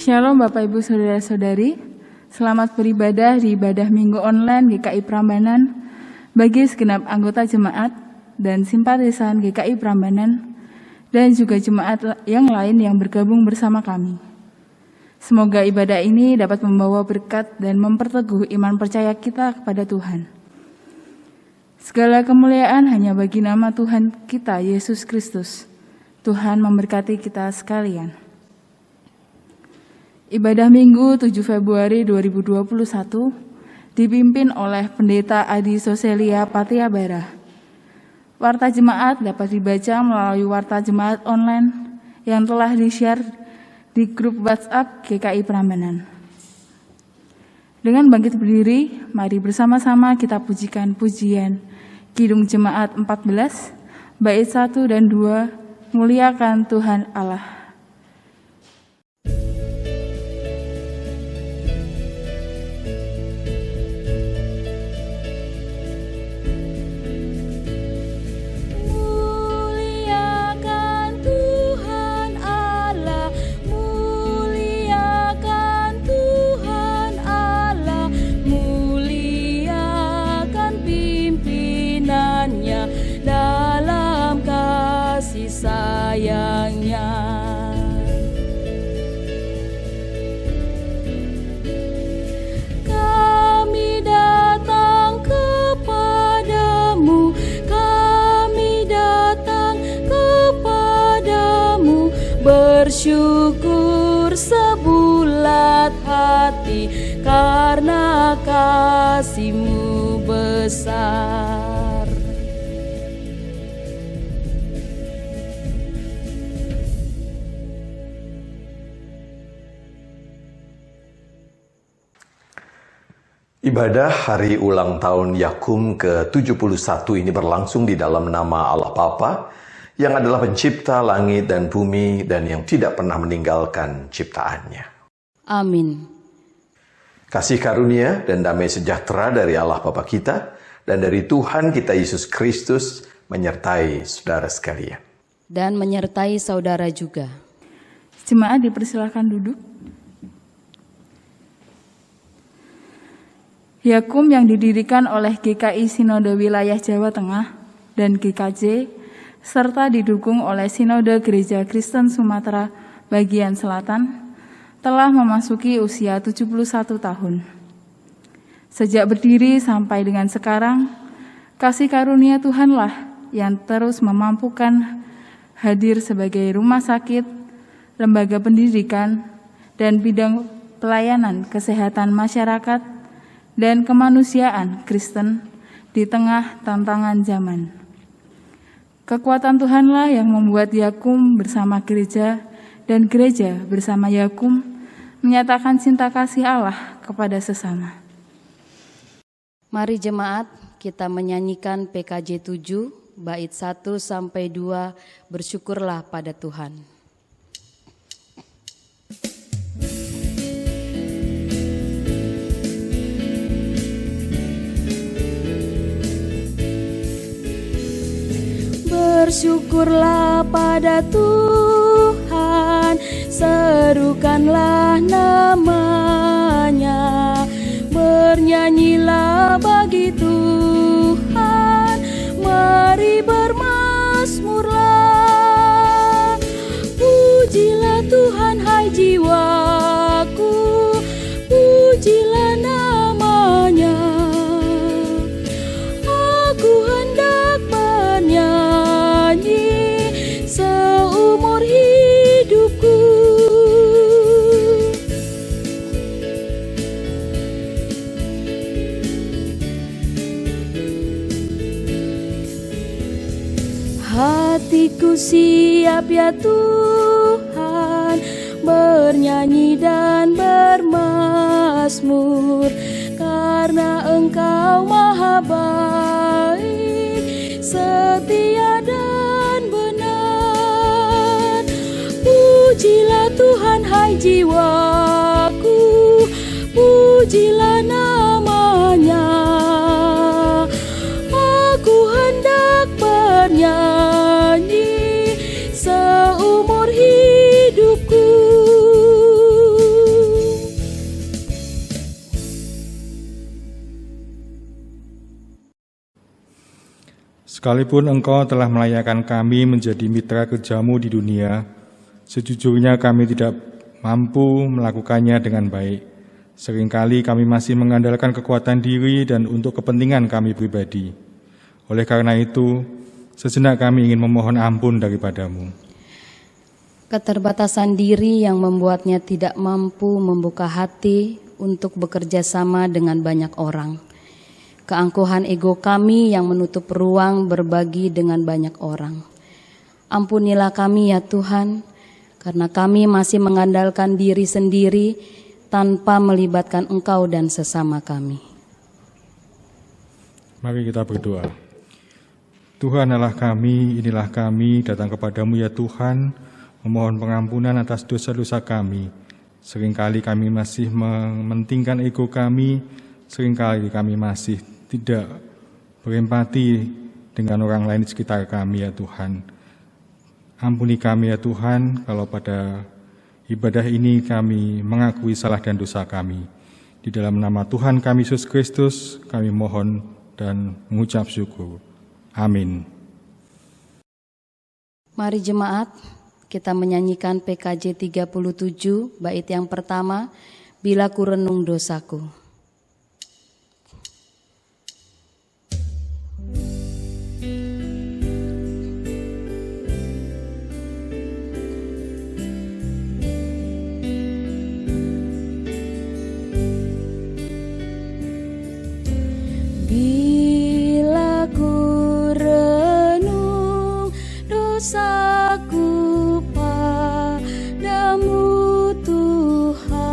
Shalom Bapak Ibu Saudara-saudari, selamat beribadah di ibadah Minggu Online GKI Prambanan bagi segenap anggota jemaat dan simpatisan GKI Prambanan dan juga jemaat yang lain yang bergabung bersama kami. Semoga ibadah ini dapat membawa berkat dan memperteguh iman percaya kita kepada Tuhan. Segala kemuliaan hanya bagi nama Tuhan kita, Yesus Kristus. Tuhan memberkati kita sekalian. Ibadah Minggu 7 Februari 2021 dipimpin oleh Pendeta Adi Soselia Patiabara. Warta jemaat dapat dibaca melalui warta jemaat online yang telah di-share di grup WhatsApp GKI Prambanan. Dengan bangkit berdiri, mari bersama-sama kita pujikan pujian Kidung Jemaat 14, bait 1 dan 2, Muliakan Tuhan Allah. Sayangnya kami datang kepadamu, bersyukur sebulat hati karena kasih-Mu besar. Ibadah hari ulang tahun Yakum ke-71 ini berlangsung di dalam nama Allah Bapa yang adalah pencipta langit dan bumi dan yang tidak pernah meninggalkan ciptaannya. Amin. Kasih karunia dan damai sejahtera dari Allah Bapa kita dan dari Tuhan kita Yesus Kristus menyertai saudara sekalian. Dan menyertai saudara juga. Jemaat dipersilakan duduk. Yakum yang didirikan oleh GKI Sinode Wilayah Jawa Tengah dan GKJ, serta didukung oleh Sinode Gereja Kristen Sumatera bagian Selatan, telah memasuki usia 71 tahun. Sejak berdiri sampai dengan sekarang, kasih karunia Tuhanlah yang terus memampukan hadir sebagai rumah sakit, lembaga pendidikan, dan bidang pelayanan kesehatan masyarakat dan kemanusiaan Kristen di tengah tantangan zaman. Kekuatan Tuhanlah yang membuat Yakum bersama gereja dan gereja bersama Yakum menyatakan cinta kasih Allah kepada sesama. Mari jemaat kita menyanyikan PKJ 7 bait 1 sampai 2, bersyukurlah pada Tuhan. Bersyukurlah pada Tuhan, serukanlah namanya, bernyanyilah bagi Tuhan, mari bermazmurlah. Pujilah Tuhan hai jiwaku, pujilah namanya. Aku hendak bernyanyi seumur hidupku. Hatiku siap ya Tuhan, bernyanyi dan bermazmur, karena Engkau maha baik, setia dan benar. Pujilah Tuhan hai jiwaku, pujilah namanya. Aku hendak bernyanyi seumur hidupku. Sekalipun Engkau telah melayakan kami menjadi mitra kerjamu di dunia, sejujurnya kami tidak mampu melakukannya dengan baik. Seringkali kami masih mengandalkan kekuatan diri dan untuk kepentingan kami pribadi. Oleh karena itu, sejenak kami ingin memohon ampun daripadamu. Keterbatasan diri yang membuatnya tidak mampu membuka hati untuk bekerja sama dengan banyak orang. Keangkuhan ego kami yang menutup ruang berbagi dengan banyak orang. Ampunilah kami ya Tuhan, karena kami masih mengandalkan diri sendiri tanpa melibatkan Engkau dan sesama kami. Mari kita berdoa. Tuhan Allah kami, inilah kami datang kepadamu ya Tuhan, memohon pengampunan atas dosa-dosa kami. Seringkali kami masih mementingkan ego kami, seringkali kami masih tidak berempati dengan orang lain di sekitar kami ya Tuhan. Ampuni kami ya Tuhan, kalau pada ibadah ini kami mengakui salah dan dosa kami. Di dalam nama Tuhan kami Yesus Kristus, kami mohon dan mengucap syukur. Amin. Mari jemaat, kita menyanyikan PKJ 37, bait yang pertama, Bila ku renung dosaku. Bila ku renung dosaku padamu Tuhan,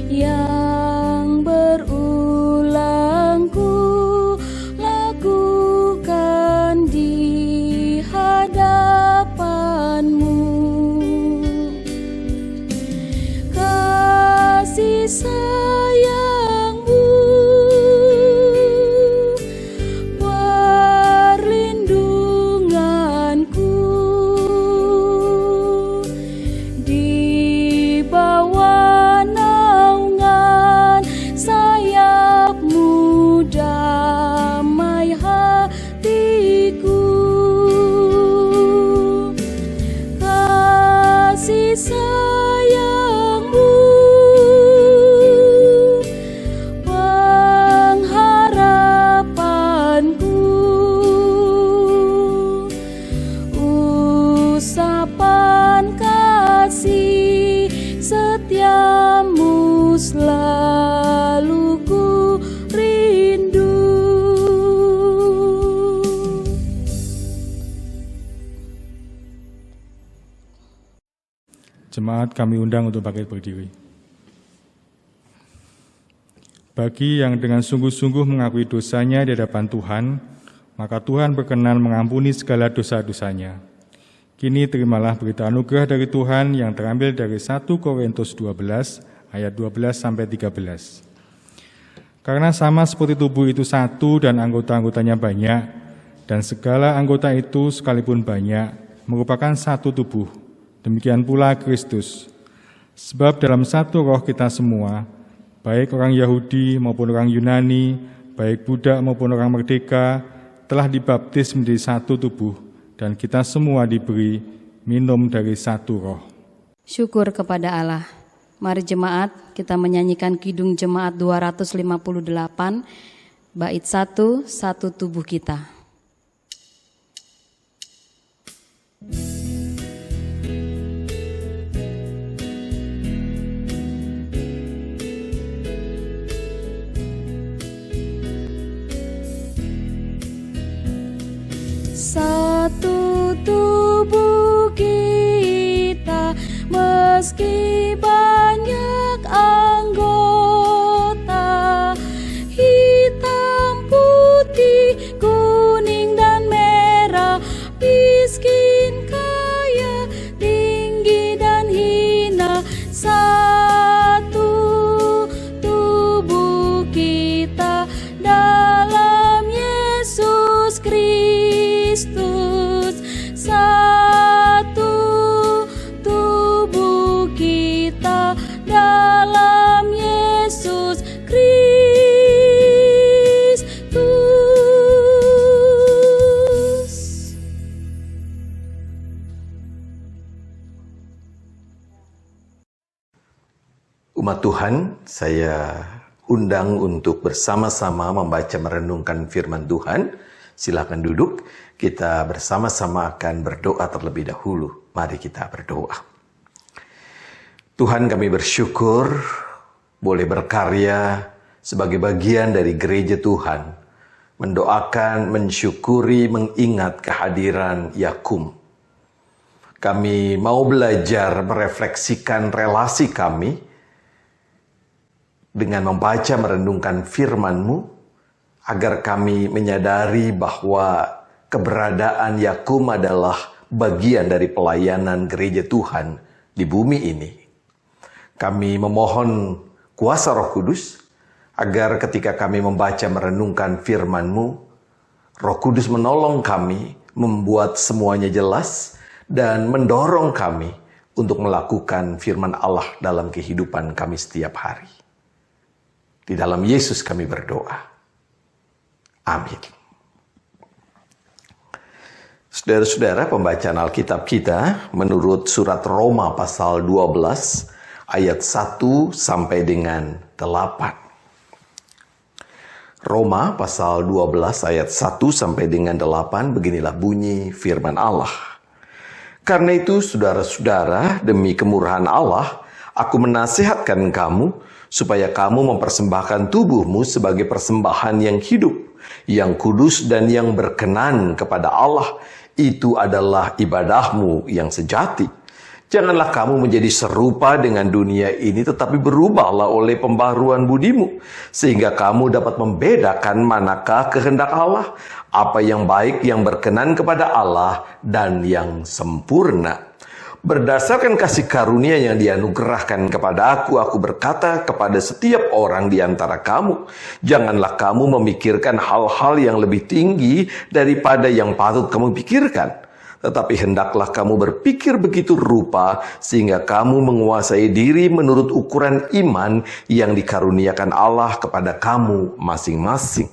yang berulang ku lakukan di hadapanmu. Kasih sayangmu perlindunganku, di bawah naungan sayapmu damai hatiku. Kasih sayangmu pengharapanku, usapan kasih setiamu selalu ku rindu. Jemaat kami undang untuk bangkit berdiri. Bagi yang dengan sungguh-sungguh mengakui dosanya di hadapan Tuhan, maka Tuhan berkenan mengampuni segala dosa-dosanya. Kini terimalah berita anugerah dari Tuhan yang terambil dari 1 Korintus 12 ayat 12-13. Karena sama seperti tubuh itu satu dan anggota-anggotanya banyak, dan segala anggota itu sekalipun banyak merupakan satu tubuh, demikian pula Kristus. Sebab dalam satu roh kita semua, baik orang Yahudi maupun orang Yunani, baik budak maupun orang merdeka, telah dibaptis menjadi satu tubuh, dan kita semua diberi minum dari satu roh. Syukur kepada Allah. Mari jemaat, kita menyanyikan Kidung Jemaat 258, bait 1, satu tubuh kita. Satu tubuh kita, meski banyak anggota, hitam, putih, kuning, dan merah, miskin, kaya, tinggi, dan hina. Satu tubuh kita dalam Yesus Kristus, satu tubuh kita Umat Tuhan, saya undang untuk bersama-sama membaca merenungkan firman Tuhan. Silakan duduk, kita bersama-sama akan berdoa terlebih dahulu. Mari kita berdoa. Tuhan, kami bersyukur boleh berkarya sebagai bagian dari gereja Tuhan, mendoakan, mensyukuri, mengingat kehadiran Yakum. Kami mau belajar merefleksikan relasi kami dengan membaca merenungkan firman-Mu, agar kami menyadari bahwa keberadaan Yakum adalah bagian dari pelayanan gereja Tuhan di bumi ini. Kami memohon kuasa Roh Kudus, agar ketika kami membaca merenungkan firman-Mu, Roh Kudus menolong kami membuat semuanya jelas dan mendorong kami untuk melakukan firman Allah dalam kehidupan kami setiap hari. Di dalam Yesus kami berdoa. Amin. Saudara-saudara, pembacaan Alkitab kita menurut surat Roma pasal 12 ayat 1 sampai dengan 8. Roma pasal 12 ayat 1 sampai dengan 8, beginilah bunyi firman Allah. Karena itu, saudara-saudara, demi kemurahan Allah, aku menasihatkan kamu supaya kamu mempersembahkan tubuhmu sebagai persembahan yang hidup, yang kudus dan yang berkenan kepada Allah. Itu adalah ibadahmu yang sejati. Janganlah kamu menjadi serupa dengan dunia ini, tetapi berubahlah oleh pembaharuan budimu, sehingga kamu dapat membedakan manakah kehendak Allah, apa yang baik, yang berkenan kepada Allah, dan yang sempurna. Berdasarkan kasih karunia yang dianugerahkan kepada aku berkata kepada setiap orang di antara kamu, janganlah kamu memikirkan hal-hal yang lebih tinggi daripada yang patut kamu pikirkan. Tetapi hendaklah kamu berpikir begitu rupa, sehingga kamu menguasai diri menurut ukuran iman yang dikaruniakan Allah kepada kamu masing-masing.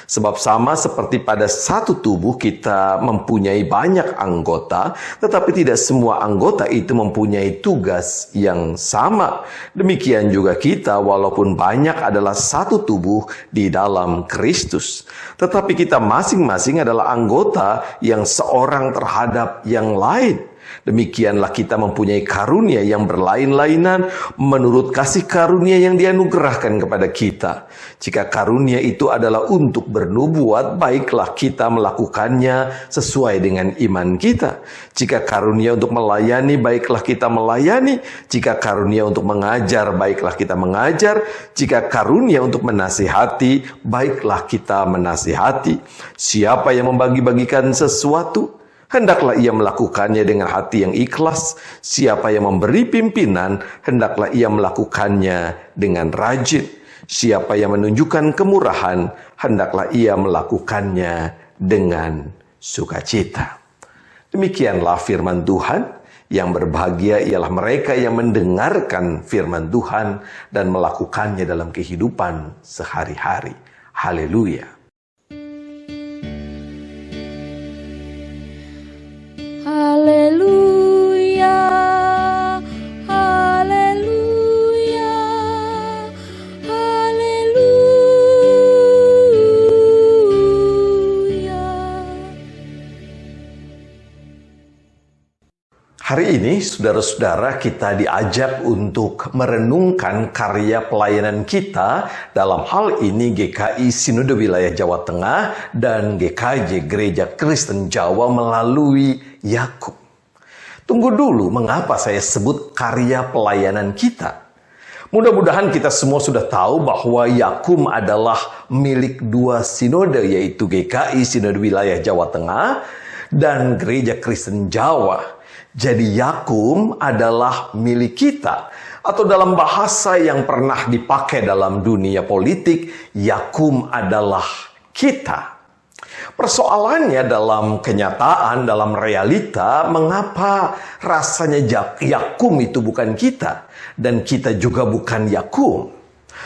Sebab sama seperti pada satu tubuh kita mempunyai banyak anggota, tetapi tidak semua anggota itu mempunyai tugas yang sama. Demikian juga kita, walaupun banyak, adalah satu tubuh di dalam Kristus. Tetapi kita masing-masing adalah anggota yang seorang terhadap yang lain. Demikianlah kita mempunyai karunia yang berlain-lainan menurut kasih karunia yang dianugerahkan kepada kita. Jika karunia itu adalah untuk bernubuat, baiklah kita melakukannya sesuai dengan iman kita. Jika karunia untuk melayani, baiklah kita melayani. Jika karunia untuk mengajar, baiklah kita mengajar. Jika karunia untuk menasihati, baiklah kita menasihati. Siapa yang membagi-bagikan sesuatu, hendaklah ia melakukannya dengan hati yang ikhlas. Siapa yang memberi pimpinan, hendaklah ia melakukannya dengan rajin. Siapa yang menunjukkan kemurahan, hendaklah ia melakukannya dengan sukacita. Demikianlah firman Tuhan. Yang berbahagia ialah mereka yang mendengarkan firman Tuhan dan melakukannya dalam kehidupan sehari-hari. Haleluya. Haleluya, haleluya, haleluya. Hari ini, saudara-saudara, kita diajak untuk merenungkan karya pelayanan kita, dalam hal ini GKI Sinode Wilayah Jawa Tengah dan GKJ Gereja Kristen Jawa melalui Yakum. Tunggu dulu, mengapa saya sebut karya pelayanan kita? Mudah-mudahan kita semua sudah tahu bahwa Yakum adalah milik dua sinode, yaitu GKI Sinode Wilayah Jawa Tengah dan Gereja Kristen Jawa. Jadi Yakum adalah milik kita, atau dalam bahasa yang pernah dipakai dalam dunia politik, Yakum adalah kita. Persoalannya dalam kenyataan, dalam realita, mengapa rasanya Yakum itu bukan kita, dan kita juga bukan Yakum?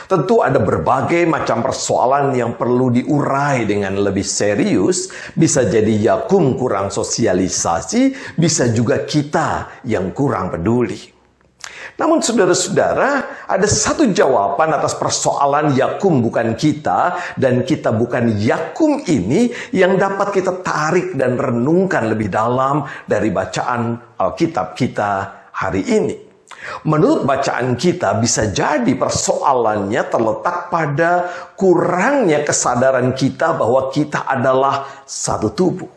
Tentu ada berbagai macam persoalan yang perlu diurai dengan lebih serius. Bisa jadi Yakum kurang sosialisasi, bisa juga kita yang kurang peduli. Namun saudara-saudara, ada satu jawaban atas persoalan Yakum bukan kita dan kita bukan Yakum ini yang dapat kita tarik dan renungkan lebih dalam dari bacaan Alkitab kita hari ini. Menurut bacaan kita, bisa jadi persoalannya terletak pada kurangnya kesadaran kita bahwa kita adalah satu tubuh.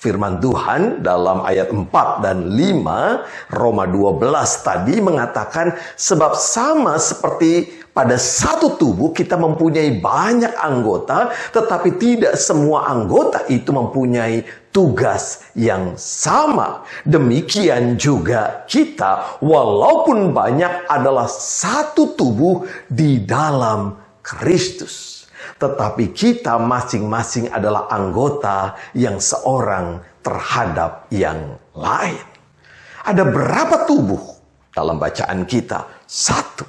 Firman Tuhan dalam ayat 4 dan 5 Roma 12 tadi mengatakan, sebab sama seperti pada satu tubuh kita mempunyai banyak anggota, tetapi tidak semua anggota itu mempunyai tugas yang sama. Demikian juga kita, walaupun banyak, adalah satu tubuh di dalam Kristus. Tetapi kita masing-masing adalah anggota yang seorang terhadap yang lain. Ada berapa tubuh dalam bacaan kita? Satu.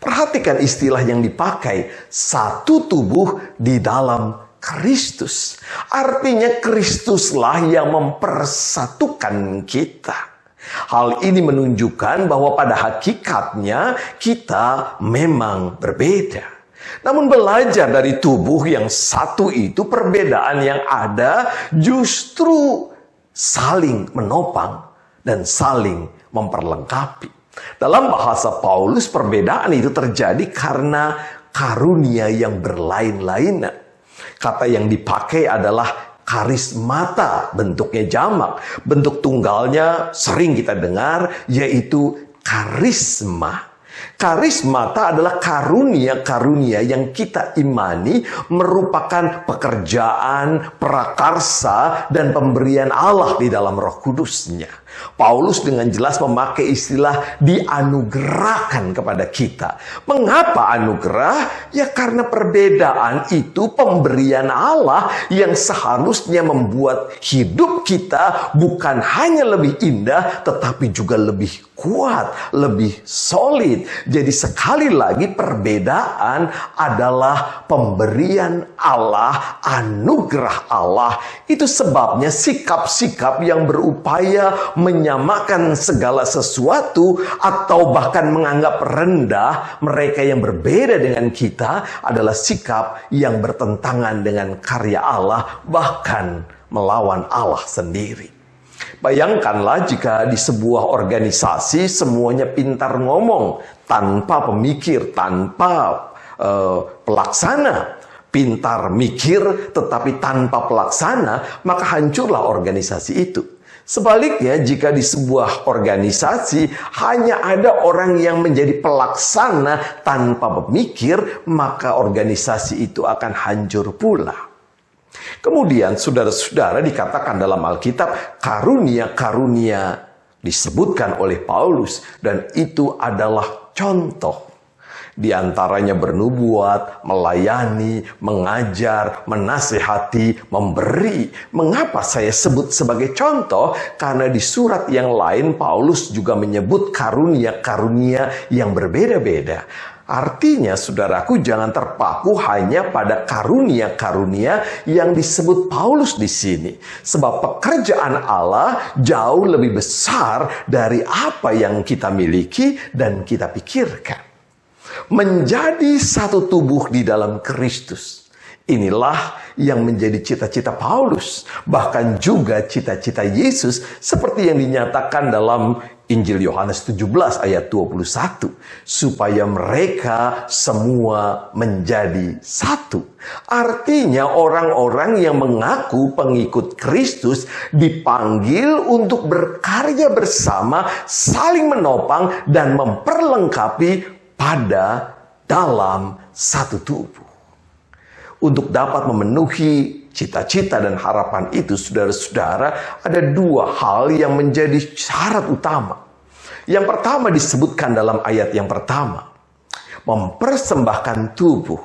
Perhatikan istilah yang dipakai, satu tubuh di dalam Kristus. Artinya Kristuslah yang mempersatukan kita. Hal ini menunjukkan bahwa pada hakikatnya kita memang berbeda. Namun belajar dari tubuh yang satu itu, perbedaan yang ada justru saling menopang dan saling memperlengkapi. Dalam bahasa Paulus, perbedaan itu terjadi karena karunia yang berlain-lainan. Kata yang dipakai adalah karismata, bentuknya jamak. Bentuk tunggalnya sering kita dengar, yaitu karisma. Karismata adalah karunia-karunia yang kita imani merupakan pekerjaan, prakarsa, dan pemberian Allah di dalam Roh Kudus-Nya. Paulus dengan jelas memakai istilah dianugerahkan kepada kita. Mengapa anugerah? Ya karena perbedaan itu pemberian Allah yang seharusnya membuat hidup kita bukan hanya lebih indah, tetapi juga lebih kuat, lebih solid. Jadi sekali lagi perbedaan adalah pemberian Allah, anugerah Allah. Itu sebabnya sikap-sikap yang berupaya menyamakan segala sesuatu atau bahkan menganggap rendah mereka yang berbeda dengan kita adalah sikap yang bertentangan dengan karya Allah, bahkan melawan Allah sendiri. Bayangkanlah jika di sebuah organisasi semuanya pintar ngomong tanpa pemikir, tanpa pelaksana. Pintar mikir tetapi tanpa pelaksana, maka hancurlah organisasi itu. Sebaliknya, jika di sebuah organisasi hanya ada orang yang menjadi pelaksana tanpa pemikir, maka organisasi itu akan hancur pula. Kemudian, saudara-saudara, dikatakan dalam Alkitab, karunia-karunia disebutkan oleh Paulus, dan itu adalah contoh. Di antaranya bernubuat, melayani, mengajar, menasihati, memberi. Mengapa saya sebut sebagai contoh? Karena di surat yang lain Paulus juga menyebut karunia-karunia yang berbeda-beda. Artinya, saudaraku, jangan terpaku hanya pada karunia-karunia yang disebut Paulus di sini. Sebab pekerjaan Allah jauh lebih besar dari apa yang kita miliki dan kita pikirkan. Menjadi satu tubuh di dalam Kristus. Inilah yang menjadi cita-cita Paulus, bahkan juga cita-cita Yesus, seperti yang dinyatakan dalam Injil Yohanes 17 ayat 21, supaya mereka semua menjadi satu. Artinya orang-orang yang mengaku pengikut Kristus dipanggil untuk berkarya bersama, saling menopang dan memperlengkapi pada dalam satu tubuh. Untuk dapat memenuhi cita-cita dan harapan itu, saudara-saudara, ada dua hal yang menjadi syarat utama. Yang pertama disebutkan dalam ayat yang pertama. Mempersembahkan tubuh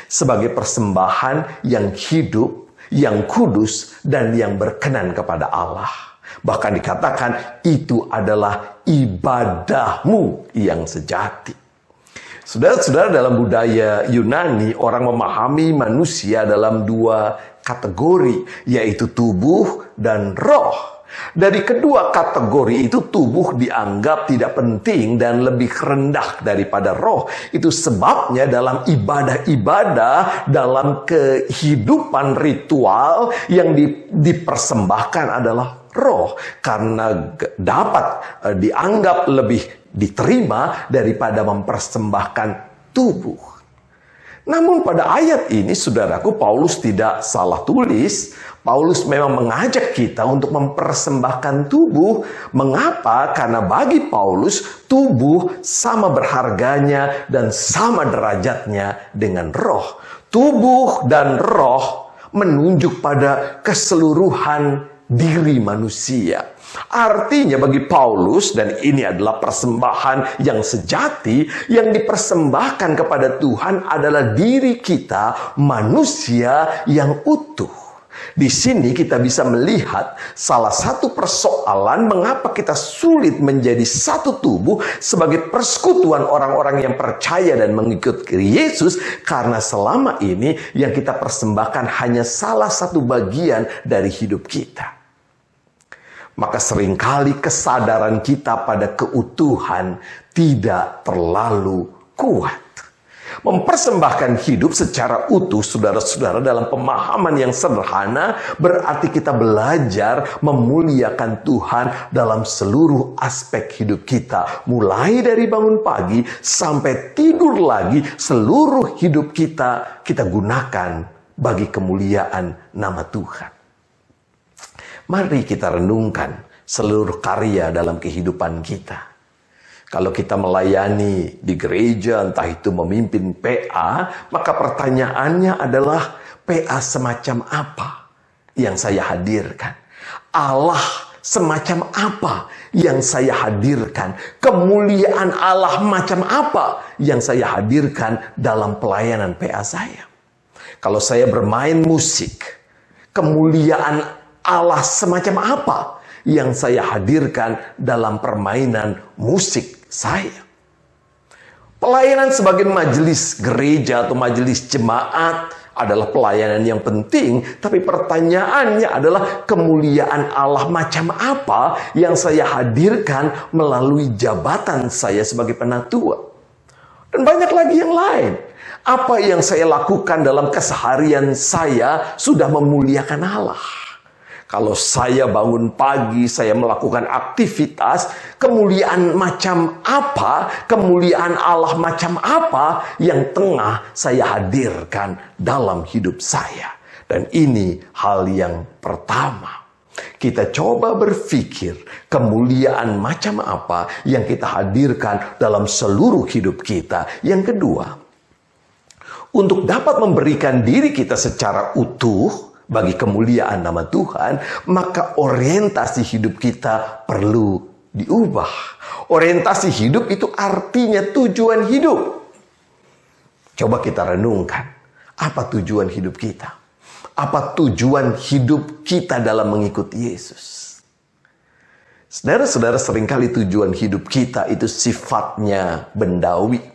sebagai persembahan yang hidup, yang kudus, dan yang berkenan kepada Allah. Bahkan dikatakan itu adalah ibadahmu yang sejati. Saudara-saudara, dalam budaya Yunani, orang memahami manusia dalam dua kategori, yaitu tubuh dan roh. Dari kedua kategori itu tubuh dianggap tidak penting dan lebih rendah daripada roh. Itu sebabnya dalam ibadah-ibadah, dalam kehidupan ritual yang dipersembahkan adalah roh. Karena dapat dianggap lebih diterima daripada mempersembahkan tubuh. Namun pada ayat ini, saudaraku, Paulus tidak salah tulis. Paulus memang mengajak kita untuk mempersembahkan tubuh. Mengapa? Karena bagi Paulus, tubuh sama berharganya dan sama derajatnya dengan roh. Tubuh dan roh menunjuk pada keseluruhan diri manusia. Artinya bagi Paulus, dan ini adalah persembahan yang sejati, yang dipersembahkan kepada Tuhan adalah diri kita, manusia yang utuh. Di sini kita bisa melihat salah satu persoalan mengapa kita sulit menjadi satu tubuh sebagai persekutuan orang-orang yang percaya dan mengikuti Yesus, karena selama ini yang kita persembahkan hanya salah satu bagian dari hidup kita. Maka seringkali kesadaran kita pada keutuhan tidak terlalu kuat. Mempersembahkan hidup secara utuh, saudara-saudara, dalam pemahaman yang sederhana berarti kita belajar memuliakan Tuhan dalam seluruh aspek hidup kita. Mulai dari bangun pagi sampai tidur lagi, seluruh hidup kita gunakan bagi kemuliaan nama Tuhan. Mari kita renungkan seluruh karya dalam kehidupan kita. Kalau kita melayani di gereja, entah itu memimpin PA, maka pertanyaannya adalah PA semacam apa yang saya hadirkan? Allah semacam apa yang saya hadirkan? Kemuliaan Allah macam apa yang saya hadirkan dalam pelayanan PA saya? Kalau saya bermain musik, kemuliaan Allah semacam apa yang saya hadirkan dalam permainan musik saya? Pelayanan sebagai majelis gereja atau majelis jemaat adalah pelayanan yang penting, tapi pertanyaannya adalah kemuliaan Allah macam apa yang saya hadirkan melalui jabatan saya sebagai penatua? Dan banyak lagi yang lain. Apa yang saya lakukan dalam keseharian saya sudah memuliakan Allah? Kalau saya bangun pagi, saya melakukan aktivitas, kemuliaan macam apa, kemuliaan Allah macam apa yang tengah saya hadirkan dalam hidup saya. Dan ini hal yang pertama. Kita coba berpikir kemuliaan macam apa yang kita hadirkan dalam seluruh hidup kita. Yang kedua, untuk dapat memberikan diri kita secara utuh bagi kemuliaan nama Tuhan, maka orientasi hidup kita perlu diubah. Orientasi hidup itu artinya tujuan hidup. Coba kita renungkan, apa tujuan hidup kita? Apa tujuan hidup kita dalam mengikuti Yesus? Saudara-saudara, seringkali tujuan hidup kita itu sifatnya bendawi.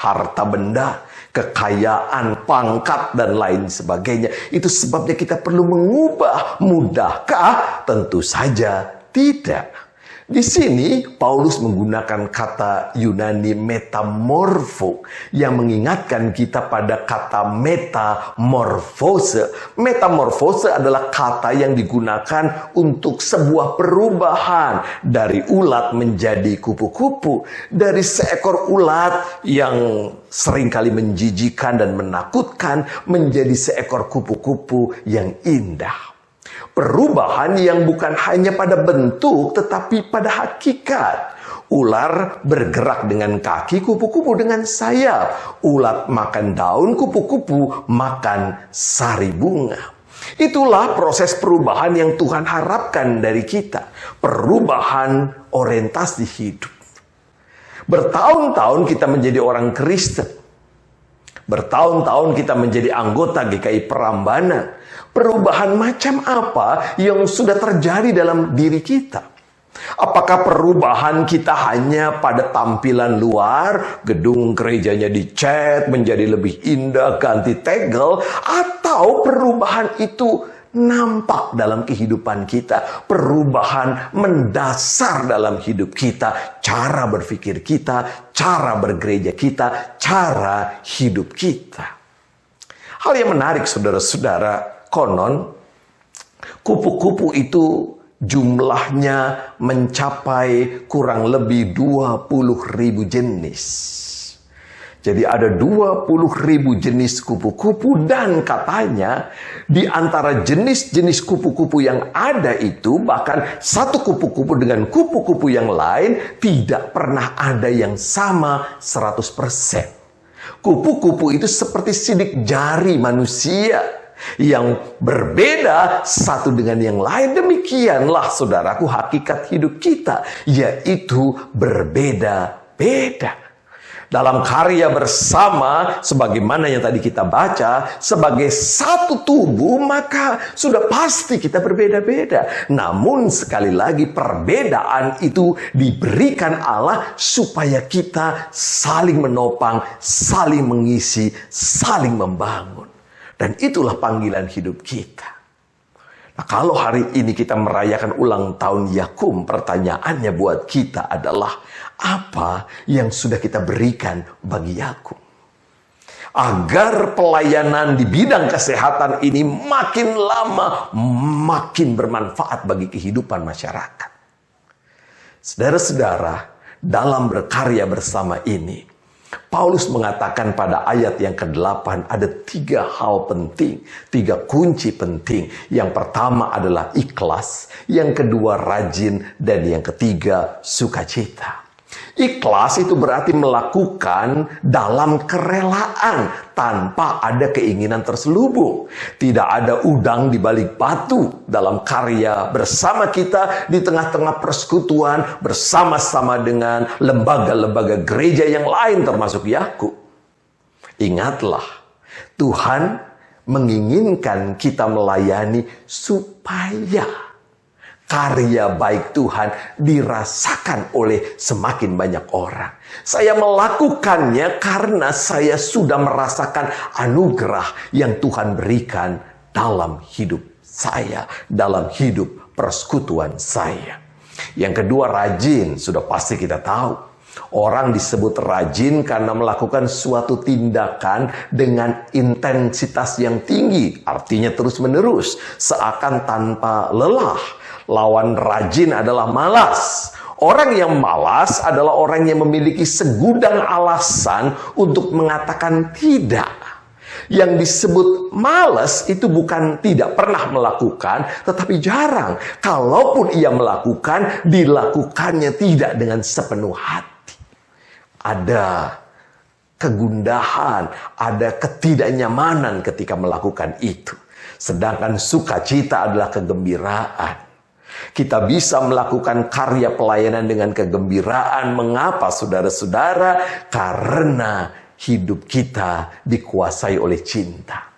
Harta benda, kekayaan, pangkat, dan lain sebagainya. Itu sebabnya kita perlu mengubah. Mudahkah? Tentu saja tidak. Di sini Paulus menggunakan kata Yunani metamorfo yang mengingatkan kita pada kata metamorfose. Metamorfose adalah kata yang digunakan untuk sebuah perubahan dari ulat menjadi kupu-kupu, dari seekor ulat yang seringkali menjijikan dan menakutkan menjadi seekor kupu-kupu yang indah. Perubahan yang bukan hanya pada bentuk tetapi pada hakikat. Ular bergerak dengan kaki, kupu-kupu dengan sayap. Ulat makan daun, kupu-kupu makan sari bunga. Itulah proses perubahan yang Tuhan harapkan dari kita. Perubahan orientasi hidup. Bertahun-tahun kita menjadi orang Kristen. Bertahun-tahun kita menjadi anggota GKI Prambanan. Perubahan macam apa yang sudah terjadi dalam diri kita? Apakah perubahan kita hanya pada tampilan luar, gedung gerejanya dicat menjadi lebih indah, ganti tegel, atau perubahan itu nampak dalam kehidupan kita. Perubahan mendasar dalam hidup kita. Cara berpikir kita, cara bergereja kita, cara hidup kita. Hal yang menarik saudara-saudara, konon kupu-kupu itu jumlahnya mencapai kurang lebih 20.000 jenis. Jadi ada 20.000 jenis kupu-kupu, dan katanya di antara jenis-jenis kupu-kupu yang ada itu, bahkan satu kupu-kupu dengan kupu-kupu yang lain tidak pernah ada yang sama 100%. Kupu-kupu itu seperti sidik jari manusia yang berbeda satu dengan yang lain. Demikianlah saudaraku hakikat hidup kita, yaitu berbeda-beda. Dalam karya bersama, sebagaimana yang tadi kita baca, sebagai satu tubuh, maka sudah pasti kita berbeda-beda. Namun sekali lagi perbedaan itu diberikan Allah supaya kita saling menopang, saling mengisi, saling membangun. Dan itulah panggilan hidup kita. Nah, kalau hari ini kita merayakan ulang tahun Yakum, pertanyaannya buat kita adalah, apa yang sudah kita berikan bagi Yakum? Agar pelayanan di bidang kesehatan ini makin lama makin bermanfaat bagi kehidupan masyarakat. Saudara-saudara, dalam berkarya bersama ini, Paulus mengatakan pada ayat yang ke-8 ada 3 hal penting, 3 kunci penting. Yang pertama adalah ikhlas, yang kedua rajin, dan yang ketiga sukacita. Ikhlas itu berarti melakukan dalam kerelaan tanpa ada keinginan terselubung. Tidak ada udang di balik batu dalam karya bersama kita di tengah-tengah persekutuan bersama-sama dengan lembaga-lembaga gereja yang lain termasuk Yakub. Ingatlah, Tuhan menginginkan kita melayani supaya karya baik Tuhan dirasakan oleh semakin banyak orang. Saya melakukannya karena saya sudah merasakan anugerah yang Tuhan berikan dalam hidup saya, dalam hidup persekutuan saya. Yang kedua, rajin. Sudah pasti kita tahu. Orang disebut rajin karena melakukan suatu tindakan dengan intensitas yang tinggi. Artinya terus-menerus, seakan tanpa lelah. Lawan rajin adalah malas. Orang yang malas adalah orang yang memiliki segudang alasan untuk mengatakan tidak. Yang disebut malas itu bukan tidak pernah melakukan, tetapi jarang. Kalaupun ia melakukan, dilakukannya tidak dengan sepenuh hati. Ada kegundahan, ada ketidaknyamanan ketika melakukan itu. Sedangkan sukacita adalah kegembiraan. Kita bisa melakukan karya pelayanan dengan kegembiraan. Mengapa saudara-saudara? Karena hidup kita dikuasai oleh cinta.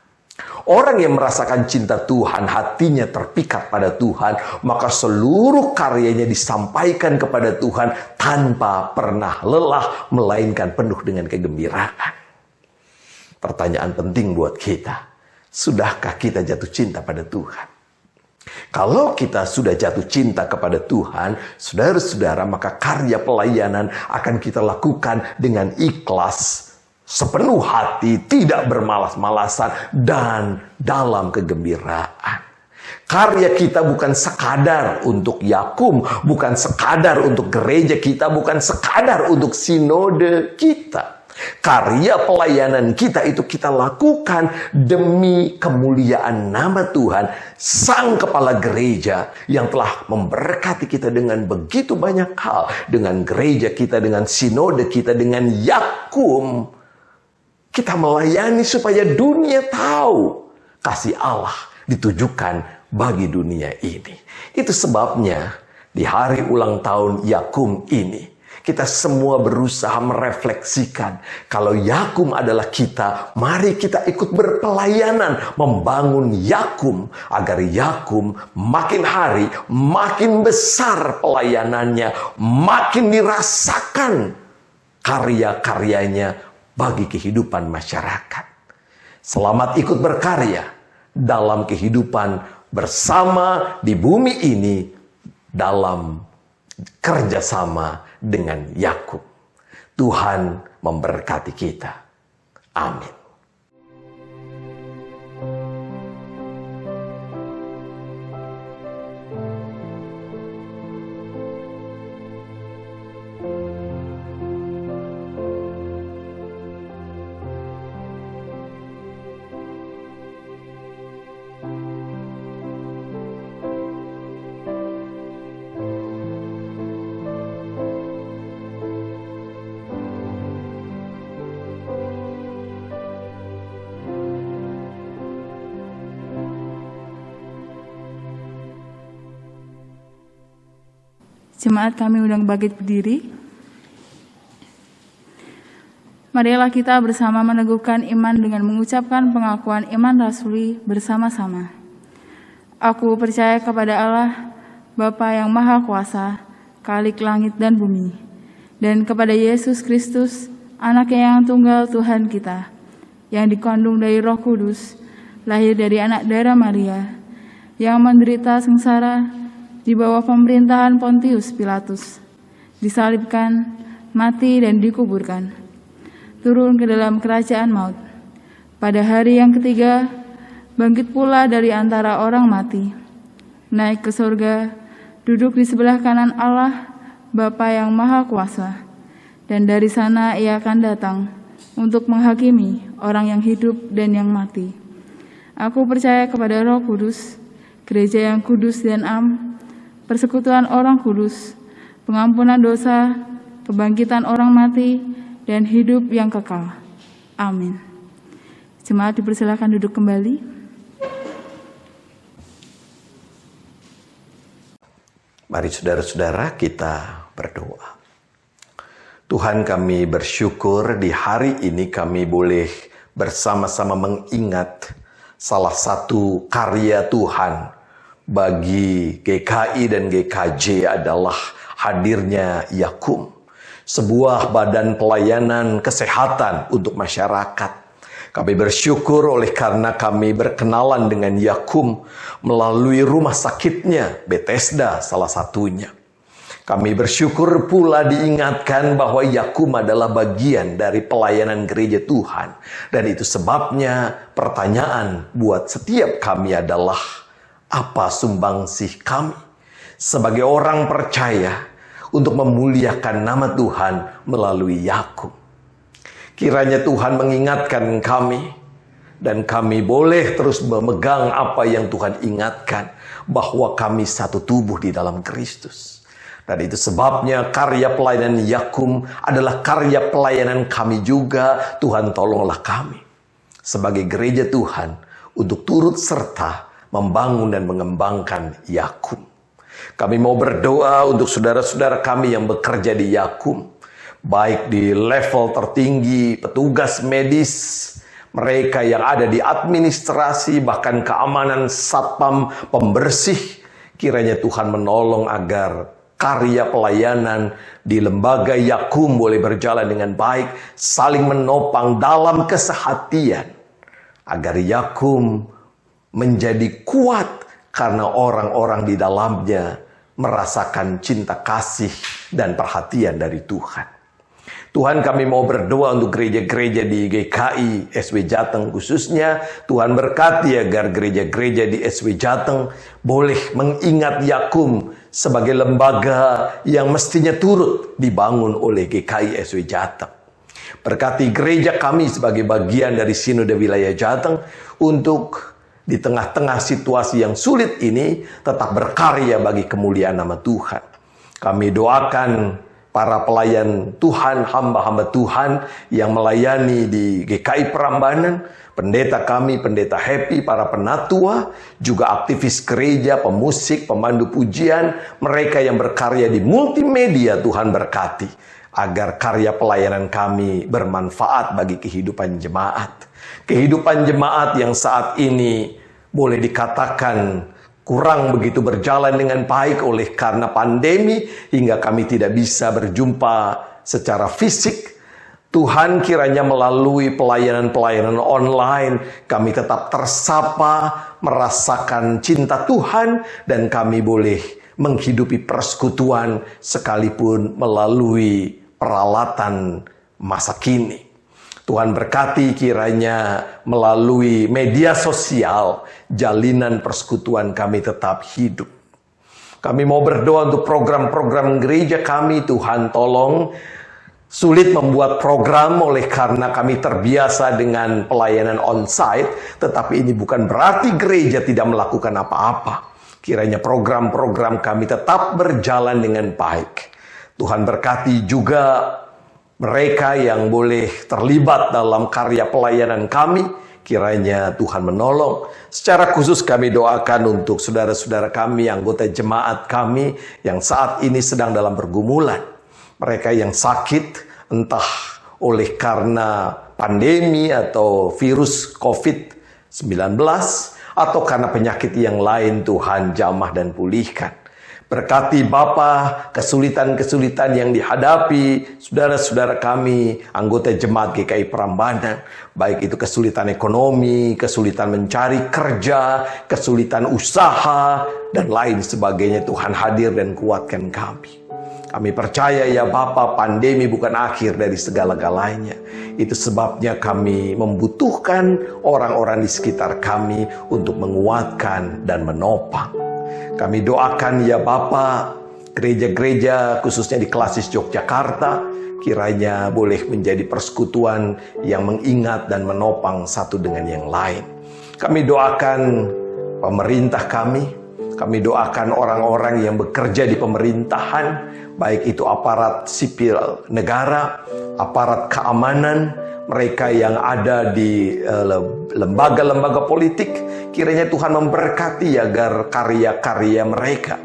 Orang yang merasakan cinta Tuhan, hatinya terpikat pada Tuhan, maka seluruh karyanya disampaikan kepada Tuhan tanpa pernah lelah, melainkan penuh dengan kegembiraan. Pertanyaan penting buat kita, sudahkah kita jatuh cinta pada Tuhan? Kalau kita sudah jatuh cinta kepada Tuhan, saudara-saudara, maka karya pelayanan akan kita lakukan dengan ikhlas, sepenuh hati, tidak bermalas-malasan, dan dalam kegembiraan. Karya kita bukan sekadar untuk Yakum, bukan sekadar untuk gereja kita, bukan sekadar untuk sinode kita. Karya pelayanan kita itu kita lakukan demi kemuliaan nama Tuhan, Sang Kepala Gereja yang telah memberkati kita dengan begitu banyak hal. Dengan gereja kita, dengan sinode kita, dengan Yakum, kita melayani supaya dunia tahu kasih Allah ditujukan bagi dunia ini. Itu sebabnya di hari ulang tahun Yakum ini, kita semua berusaha merefleksikan kalau Yakum adalah kita, mari kita ikut berpelayanan membangun Yakum agar Yakum makin hari makin besar pelayanannya, makin dirasakan karya-karyanya bagi kehidupan masyarakat. Selamat ikut berkarya dalam kehidupan bersama di bumi ini dalam kerjasama dengan Yakub. Tuhan memberkati kita. Amin. Jemaat, kami undang bangkit berdiri. Marilah kita bersama meneguhkan iman dengan mengucapkan pengakuan iman rasuli bersama-sama. Aku percaya kepada Allah, Bapa yang Maha Kuasa, Khalik langit dan bumi, dan kepada Yesus Kristus, Anaknya yang tunggal Tuhan kita, yang dikandung dari Roh Kudus, lahir dari anak darah Maria, yang menderita sengsara di bawah pemerintahan Pontius Pilatus, disalibkan, mati dan dikuburkan, turun ke dalam kerajaan maut. Pada hari yang ketiga, bangkit pula dari antara orang mati, naik ke surga, duduk di sebelah kanan Allah, Bapa yang Maha Kuasa, dan dari sana Ia akan datang untuk menghakimi orang yang hidup dan yang mati. Aku percaya kepada Roh Kudus, gereja yang kudus dan am, persekutuan orang kudus, pengampunan dosa, kebangkitan orang mati, dan hidup yang kekal. Amin. Jemaat dipersilakan duduk kembali. Mari saudara-saudara kita berdoa. Tuhan, kami bersyukur di hari ini kami boleh bersama-sama mengingat salah satu karya Tuhan bagi GKI dan GKJ adalah hadirnya Yakum, sebuah badan pelayanan kesehatan untuk masyarakat. Kami bersyukur oleh karena kami berkenalan dengan Yakum melalui rumah sakitnya, Bethesda salah satunya. Kami bersyukur pula diingatkan bahwa Yakum adalah bagian dari pelayanan gereja Tuhan. Dan itu sebabnya pertanyaan buat setiap kami adalah, apa sumbangsih kami sebagai orang percaya untuk memuliakan nama Tuhan melalui Yakub? Kiranya Tuhan mengingatkan kami dan kami boleh terus memegang apa yang Tuhan ingatkan, bahwa kami satu tubuh di dalam Kristus. Dan itu sebabnya karya pelayanan Yakub adalah karya pelayanan kami juga. Tuhan, tolonglah kami sebagai gereja Tuhan untuk turut serta membangun dan mengembangkan Yakub. Kami mau berdoa untuk saudara-saudara kami yang bekerja di Yakub, baik di level tertinggi, petugas medis, mereka yang ada di administrasi, bahkan keamanan, satpam, pembersih. Kiranya Tuhan menolong agar karya pelayanan di lembaga Yakub boleh berjalan dengan baik, saling menopang dalam kesehatian, agar Yakub menjadi kuat karena orang-orang di dalamnya merasakan cinta kasih dan perhatian dari Tuhan. Tuhan, kami mau berdoa untuk gereja-gereja di GKI, SW Jateng khususnya. Tuhan berkati agar gereja-gereja di SW Jateng boleh mengingat Yakub sebagai lembaga yang mestinya turut dibangun oleh GKI SW Jateng. Berkati gereja kami sebagai bagian dari Sinode Wilayah Jateng untuk di tengah-tengah situasi yang sulit ini tetap berkarya bagi kemuliaan nama Tuhan. Kami doakan para pelayan Tuhan, hamba-hamba Tuhan yang melayani di GKI Prambanan, pendeta kami, pendeta Happy, para penatua, juga aktivis gereja, pemusik, pemandu pujian, mereka yang berkarya di multimedia. Tuhan berkati agar karya pelayanan kami bermanfaat bagi kehidupan jemaat. Kehidupan jemaat yang saat ini boleh dikatakan kurang begitu berjalan dengan baik oleh karena pandemi, hingga kami tidak bisa berjumpa secara fisik. Tuhan, kiranya melalui pelayanan-pelayanan online kami tetap tersapa, merasakan cinta Tuhan, dan kami boleh menghidupi persekutuan sekalipun melalui peralatan masa kini. Tuhan berkati kiranya melalui media sosial, jalinan persekutuan kami tetap hidup. Kami mau berdoa untuk program-program gereja kami. Tuhan tolong. Sulit membuat program oleh karena kami terbiasa dengan pelayanan on-site, tetapi ini bukan berarti gereja tidak melakukan apa-apa. Kiranya program-program kami tetap berjalan dengan baik. Tuhan berkati juga mereka yang boleh terlibat dalam karya pelayanan kami. Kiranya Tuhan menolong. Secara khusus kami doakan untuk saudara-saudara kami, anggota jemaat kami yang saat ini sedang dalam pergumulan. Mereka yang sakit, entah oleh karena pandemi atau virus COVID-19, atau karena penyakit yang lain, Tuhan jamah dan pulihkan. Berkati Bapa kesulitan-kesulitan yang dihadapi saudara-saudara kami, anggota jemaat GKI Prambanan, baik itu kesulitan ekonomi, kesulitan mencari kerja, kesulitan usaha, dan lain sebagainya. Tuhan hadir dan kuatkan kami. Kami percaya ya Bapa, pandemi bukan akhir dari segala-galanya. Itu sebabnya kami membutuhkan orang-orang di sekitar kami untuk menguatkan dan menopang. Kami doakan ya Bapa, gereja-gereja khususnya di Klasis Yogyakarta, kiranya boleh menjadi persekutuan yang mengingat dan menopang satu dengan yang lain. Kami doakan pemerintah kami doakan orang-orang yang bekerja di pemerintahan, baik itu aparat sipil negara, aparat keamanan, mereka yang ada di lembaga-lembaga politik. Kiranya Tuhan memberkati agar karya-karya mereka,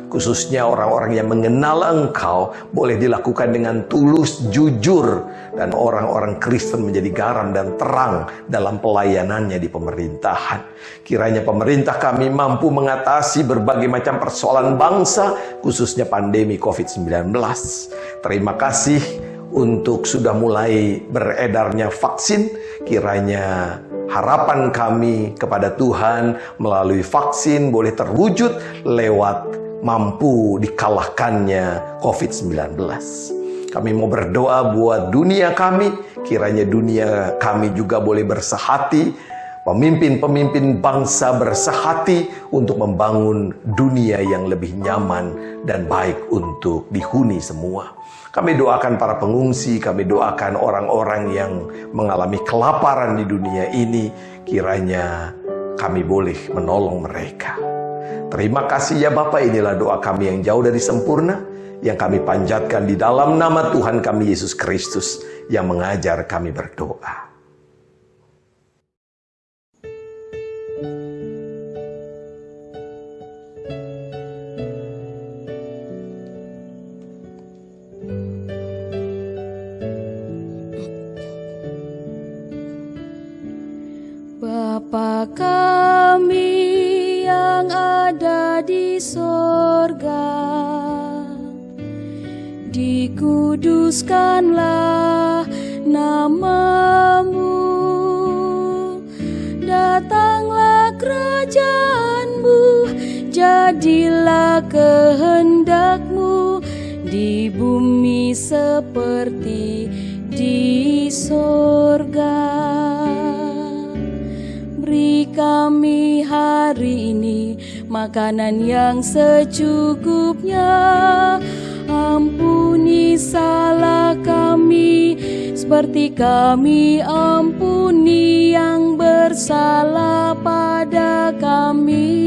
khususnya orang-orang yang mengenal Engkau, boleh dilakukan dengan tulus, jujur, dan orang-orang Kristen menjadi garam dan terang dalam pelayanannya di pemerintahan. Kiranya pemerintah kami mampu mengatasi berbagai macam persoalan bangsa, khususnya pandemi COVID-19. Terima kasih untuk sudah mulai beredarnya vaksin. Kiranya harapan kami kepada Tuhan melalui vaksin boleh terwujud lewat mampu dikalahkannya COVID-19. Kami mau berdoa buat dunia kami, kiranya dunia kami juga boleh bersehati, pemimpin-pemimpin bangsa bersehati untuk membangun dunia yang lebih nyaman dan baik untuk dihuni semua. Kami doakan para pengungsi, kami doakan orang-orang yang mengalami kelaparan di dunia ini, kiranya kami boleh menolong mereka. Terima kasih ya Bapa, inilah doa kami yang jauh dari sempurna, yang kami panjatkan di dalam nama Tuhan kami Yesus Kristus yang mengajar kami berdoa. Bapa kami yang ada di sorga, dikuduskanlah namamu, datanglah kerajaan-Mu, jadilah kehendak-Mu di bumi seperti di sorga. Beri kami hari ini makanan yang secukupnya. Ampuni salah kami seperti kami ampuni yang bersalah pada kami.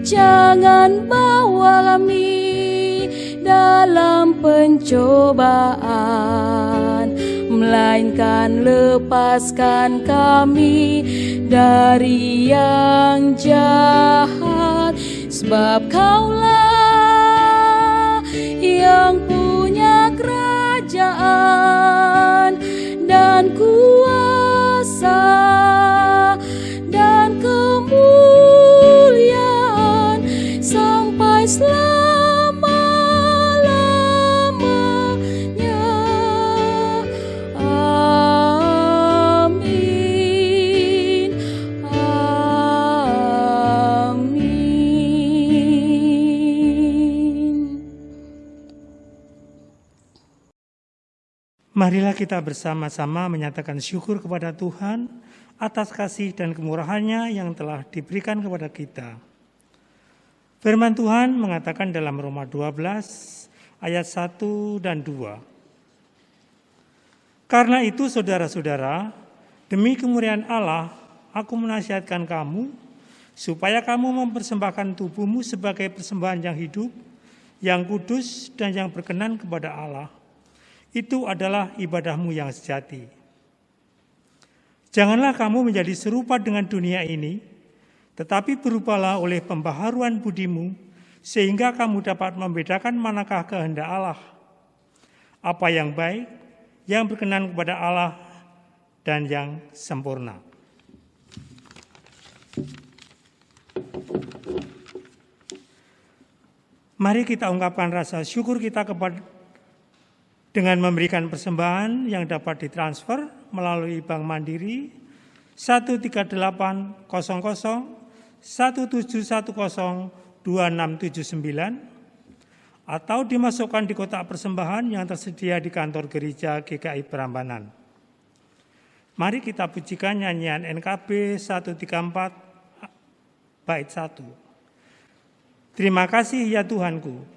Jangan bawa kami dalam pencobaan, melainkan lepaskan kami dari yang jahat. Sebab Kaulah yang punya kerajaan dan kuasa dan kemuliaan sampai selama-lamanya. Marilah kita bersama-sama menyatakan syukur kepada Tuhan atas kasih dan kemurahan-Nya yang telah diberikan kepada kita. Firman Tuhan mengatakan dalam Roma 12 ayat 1 dan 2. Karena itu saudara-saudara, demi kemuliaan Allah, aku menasihatkan kamu supaya kamu mempersembahkan tubuhmu sebagai persembahan yang hidup, yang kudus dan yang berkenan kepada Allah. Itu adalah ibadahmu yang sejati. Janganlah kamu menjadi serupa dengan dunia ini, tetapi berubahlah oleh pembaharuan budimu, sehingga kamu dapat membedakan manakah kehendak Allah, apa yang baik, yang berkenan kepada Allah, dan yang sempurna. Mari kita ungkapkan rasa syukur kita dengan memberikan persembahan yang dapat ditransfer melalui Bank Mandiri 13800 1710 2679 atau dimasukkan di kotak persembahan yang tersedia di kantor gereja GKI Prambanan. Mari kita pujikan nyanyian NKB 134 bait 1. Terima kasih ya Tuhanku.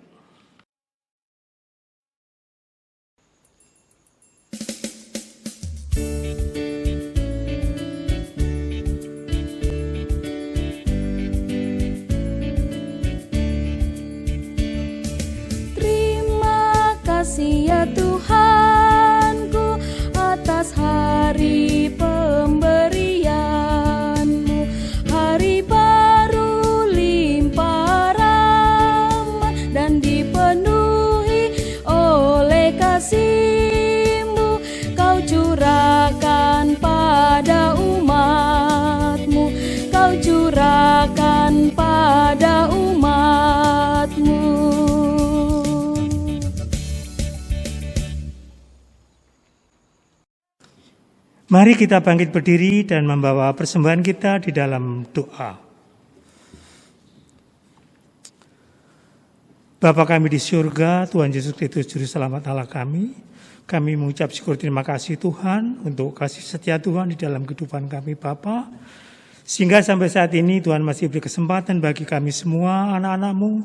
Ya Tuhanku, atas hari pemberian-Mu, hari baru limpah rahmat dan dipenuhi oleh kasih-Mu. Kau curahkan pada umat-Mu, Kau curahkan pada umat-Mu. Mari kita bangkit berdiri dan membawa persembahan kita di dalam doa. Bapa kami di surga, Tuhan Yesus Kristus Juru Selamat Allah kami mengucap syukur terima kasih Tuhan untuk kasih setia Tuhan di dalam kehidupan kami Bapa. Sehingga sampai saat ini Tuhan masih beri kesempatan bagi kami semua anak-anak-Mu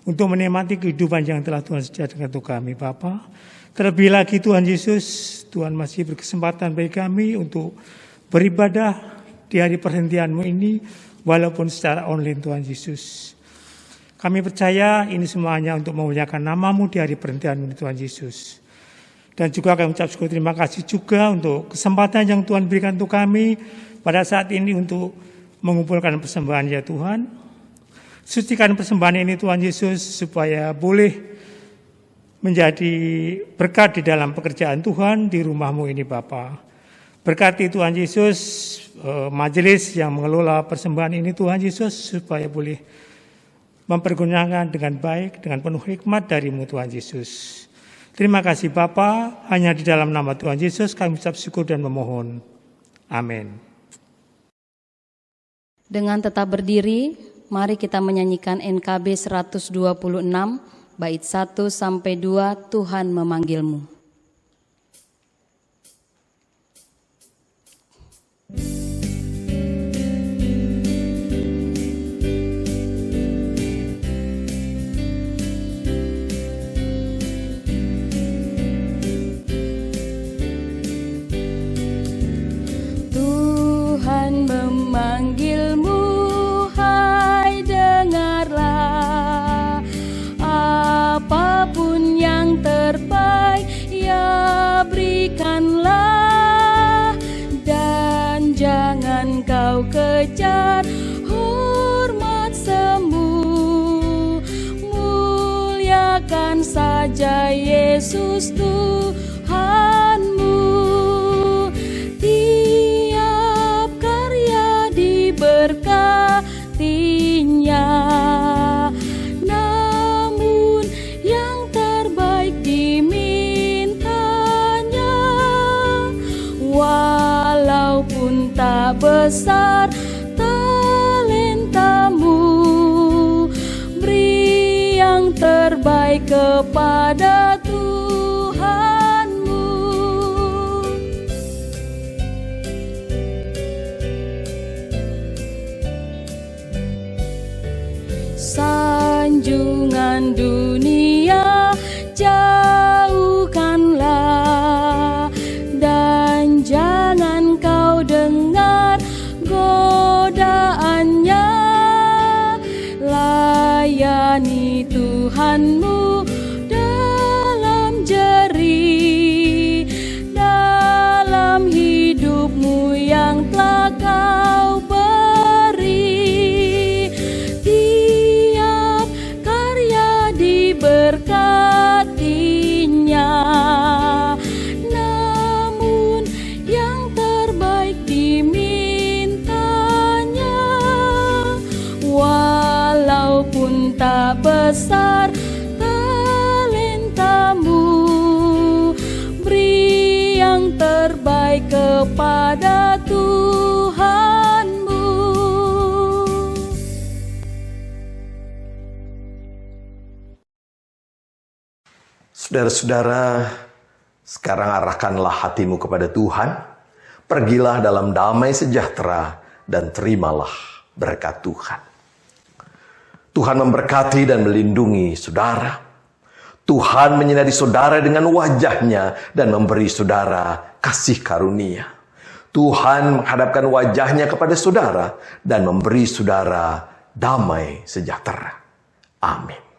untuk menikmati kehidupan yang telah Tuhan sediakan untuk kami Bapa. Terlebih lagi Tuhan Yesus, Tuhan masih berkesempatan bagi kami untuk beribadah di hari perhentian-Mu ini, walaupun secara online Tuhan Yesus. Kami percaya ini semuanya untuk memuliakan nama-Mu di hari perhentian-Mu Tuhan Yesus. Dan juga kami ucap syukur terima kasih juga untuk kesempatan yang Tuhan berikan untuk kami pada saat ini untuk mengumpulkan persembahan ya Tuhan. Sucikan persembahan ini Tuhan Yesus supaya boleh menjadi berkat di dalam pekerjaan Tuhan di rumah-Mu ini Bapa. Berkati Tuhan Yesus majelis yang mengelola persembahan ini Tuhan Yesus supaya boleh mempergunakan dengan baik, dengan penuh hikmat dari-Mu Tuhan Yesus. Terima kasih Bapa, hanya di dalam nama Tuhan Yesus kami ucap syukur dan memohon. Amin. Dengan tetap berdiri, mari kita menyanyikan NKB 126 bait 1 sampai 2, Tuhan memanggilmu. Tuhan memanggilmu, hai dengarlah. Apapun yang terbaik ya berikanlah, dan jangan kau kejar hormat semu. Muliakan saja Yesus Tuhanmu. Tiap karya diberkatinya, tak besar talentamu, beri yang terbaik kepada Tuhanmu. Sanjungan dunia jauhkanlah, dan jangan kau dengar godaannya. Layani Tuhanmu dalam jerih, dalam hidupmu yang telah kau beri. Tiap karya diberkatinya, namun yang terbaik dimintanya. Walaupun tak besar talentamu, beri yang terbaik kepada Tuhanmu. Saudara-saudara, sekarang arahkanlah hatimu kepada Tuhan. Pergilah dalam damai sejahtera dan terimalah berkat Tuhan. Tuhan memberkati dan melindungi saudara. Tuhan menyinari saudara dengan wajah-Nya dan memberi saudara kasih karunia. Tuhan menghadapkan wajah-Nya kepada saudara dan memberi saudara damai sejahtera. Amin.